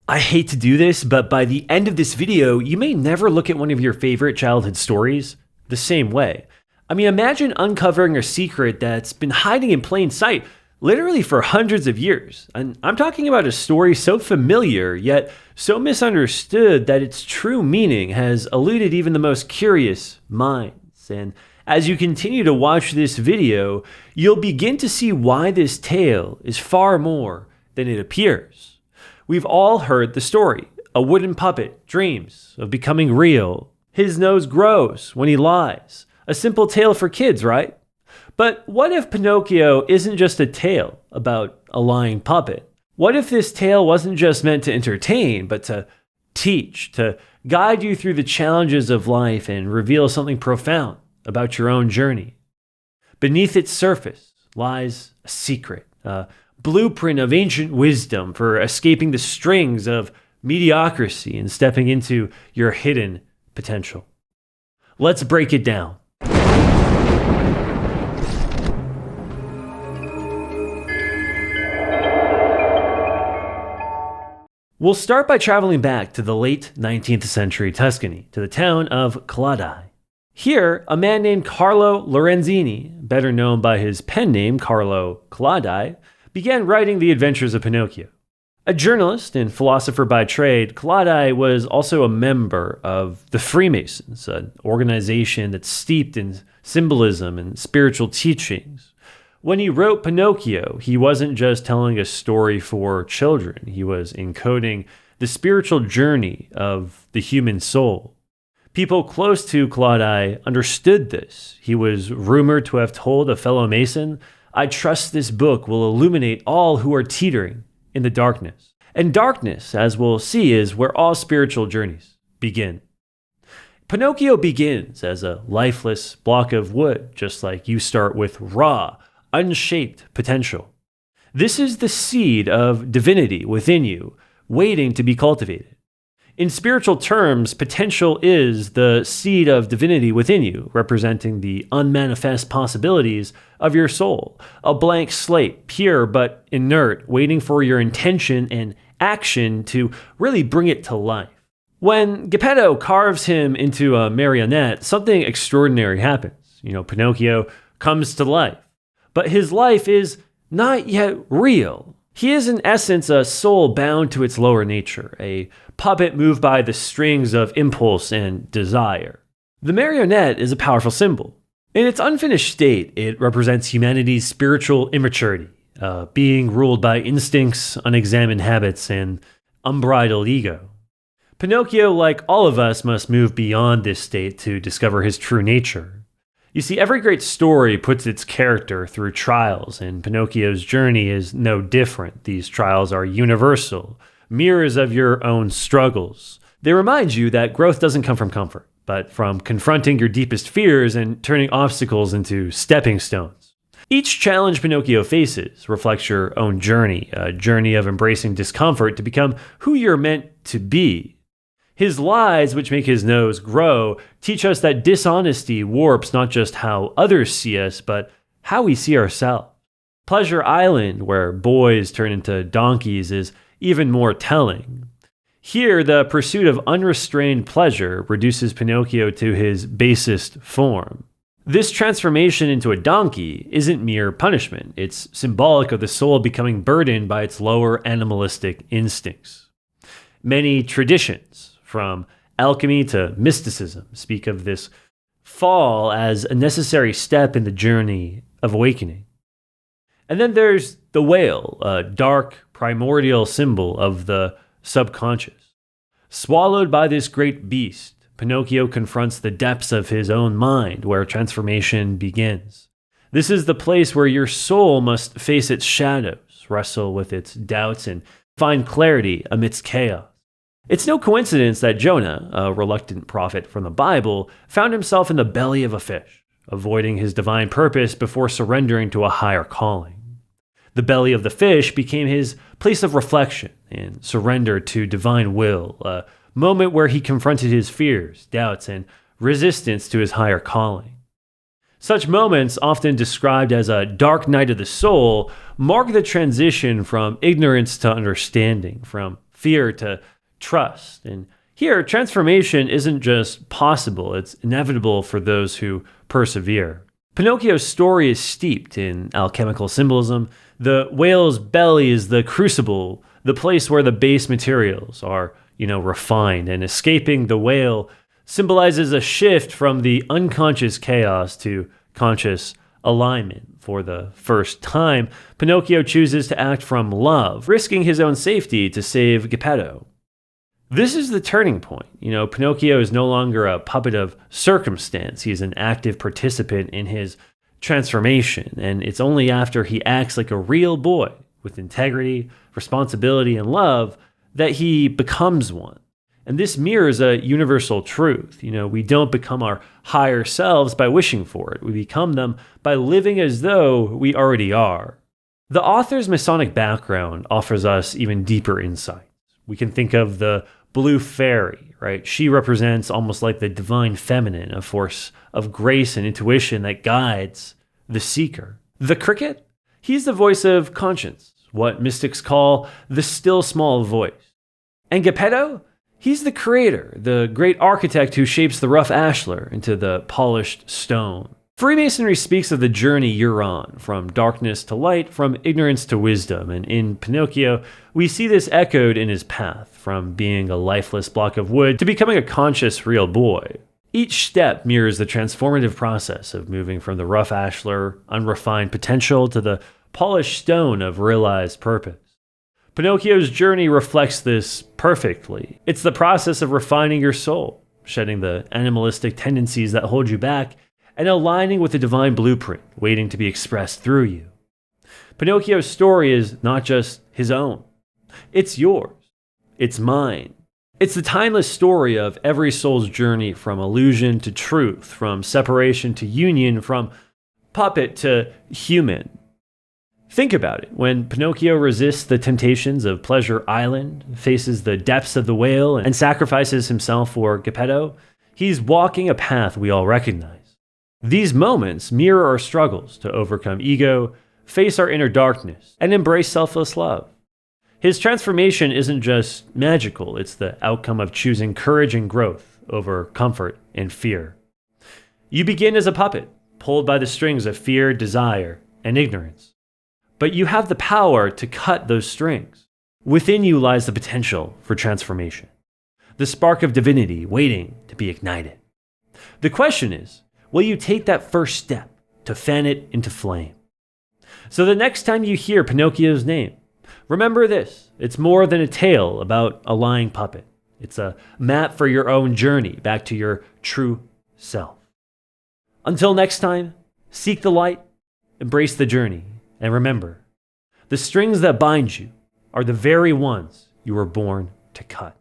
I hate to do this, but by the end of this video, you may never look at one of your favorite childhood stories the same way. I mean, imagine uncovering a secret that's been hiding in plain sight literally for hundreds of years. And I'm talking about a story so familiar, yet so misunderstood that its true meaning has eluded even the most curious minds. And as you continue to watch this video, you'll begin to see why this tale is far more than it appears. We've all heard the story. A wooden puppet dreams of becoming real. His nose grows when he lies. A simple tale for kids, right? But what if Pinocchio isn't just a tale about a lying puppet? What if this tale wasn't just meant to entertain, but to teach, to guide you through the challenges of life and reveal something profound about your own journey? Beneath its surface lies a secret, a blueprint of ancient wisdom for escaping the strings of mediocrity and stepping into your hidden potential. Let's break it down. We'll start by traveling back to the late 19th century Tuscany, to the town of Collodi. Here, a man named Carlo Lorenzini, better known by his pen name Carlo Collodi, began writing the adventures of Pinocchio. A journalist and philosopher by trade, Collodi was also a member of the Freemasons, an organization that's steeped in symbolism and spiritual teachings. When he wrote Pinocchio, he wasn't just telling a story for children. He was encoding the spiritual journey of the human soul. People close to Collodi understood this. He was rumored to have told a fellow Mason, "I trust this book will illuminate all who are teetering in the darkness." And darkness, as we'll see, is where all spiritual journeys begin. Pinocchio begins as a lifeless block of wood, just like you start with raw, unshaped potential. This is the seed of divinity within you, waiting to be cultivated. In spiritual terms, potential is the seed of divinity within you, representing the unmanifest possibilities of your soul. A blank slate, pure but inert, waiting for your intention and action to really bring it to life. When Geppetto carves him into a marionette, something extraordinary happens. Pinocchio comes to life. But his life is not yet real. He is in essence a soul bound to its lower nature, a puppet moved by the strings of impulse and desire. The marionette is a powerful symbol. In its unfinished state, it represents humanity's spiritual immaturity, being ruled by instincts, unexamined habits, and unbridled ego. Pinocchio, like all of us, must move beyond this state to discover his true nature. You see, every great story puts its character through trials, and Pinocchio's journey is no different. These trials are universal, mirrors of your own struggles. They remind you that growth doesn't come from comfort, but from confronting your deepest fears and turning obstacles into stepping stones. Each challenge Pinocchio faces reflects your own journey, a journey of embracing discomfort to become who you're meant to be. His lies, which make his nose grow, teach us that dishonesty warps not just how others see us, but how we see ourselves. Pleasure Island, where boys turn into donkeys, is even more telling. Here, the pursuit of unrestrained pleasure reduces Pinocchio to his basest form. This transformation into a donkey isn't mere punishment. It's symbolic of the soul becoming burdened by its lower animalistic instincts. Many traditions, from alchemy to mysticism, speak of this fall as a necessary step in the journey of awakening. And then there's the whale, a dark, primordial symbol of the subconscious. Swallowed by this great beast, Pinocchio confronts the depths of his own mind, where transformation begins. This is the place where your soul must face its shadows, wrestle with its doubts, and find clarity amidst chaos. It's no coincidence that Jonah, a reluctant prophet from the Bible, found himself in the belly of a fish, avoiding his divine purpose before surrendering to a higher calling. The belly of the fish became his place of reflection and surrender to divine will, a moment where he confronted his fears, doubts, and resistance to his higher calling. Such moments, often described as a dark night of the soul, mark the transition from ignorance to understanding, from fear to trust. And here, transformation isn't just possible, it's inevitable for those who persevere. Pinocchio's story is steeped in alchemical symbolism. The whale's belly is the crucible, the place where the base materials are, refined, and escaping the whale symbolizes a shift from the unconscious chaos to conscious alignment. For the first time, Pinocchio chooses to act from love, risking his own safety to save Geppetto. This is the turning point. Pinocchio is no longer a puppet of circumstance. He is an active participant in his transformation, and it's only after he acts like a real boy with integrity, responsibility, and love that he becomes one. And this mirrors a universal truth. We don't become our higher selves by wishing for it. We become them by living as though we already are. The author's Masonic background offers us even deeper insights. We can think of the blue fairy, right? She represents almost like the divine feminine, a force of grace and intuition that guides the seeker. The cricket, he's the voice of conscience, what mystics call the still small voice. And Geppetto, he's the creator, the great architect who shapes the rough ashlar into the polished stone. Freemasonry speaks of the journey you're on, from darkness to light, from ignorance to wisdom, and in Pinocchio, we see this echoed in his path, from being a lifeless block of wood to becoming a conscious, real boy. Each step mirrors the transformative process of moving from the rough ashlar, unrefined potential, to the polished stone of realized purpose. Pinocchio's journey reflects this perfectly. It's the process of refining your soul, shedding the animalistic tendencies that hold you back, and aligning with the divine blueprint waiting to be expressed through you. Pinocchio's story is not just his own. It's yours. It's mine. It's the timeless story of every soul's journey from illusion to truth, from separation to union, from puppet to human. Think about it. When Pinocchio resists the temptations of Pleasure Island, faces the depths of the whale, and sacrifices himself for Geppetto, he's walking a path we all recognize. These moments mirror our struggles to overcome ego, face our inner darkness, and embrace selfless love. His transformation isn't just magical, it's the outcome of choosing courage and growth over comfort and fear. You begin as a puppet, pulled by the strings of fear, desire, and ignorance. But you have the power to cut those strings. Within you lies the potential for transformation, the spark of divinity waiting to be ignited. The question is, will you take that first step to fan it into flame? So the next time you hear Pinocchio's name, remember this: it's more than a tale about a lying puppet. It's a map for your own journey back to your true self. Until next time, seek the light, embrace the journey, and remember, the strings that bind you are the very ones you were born to cut.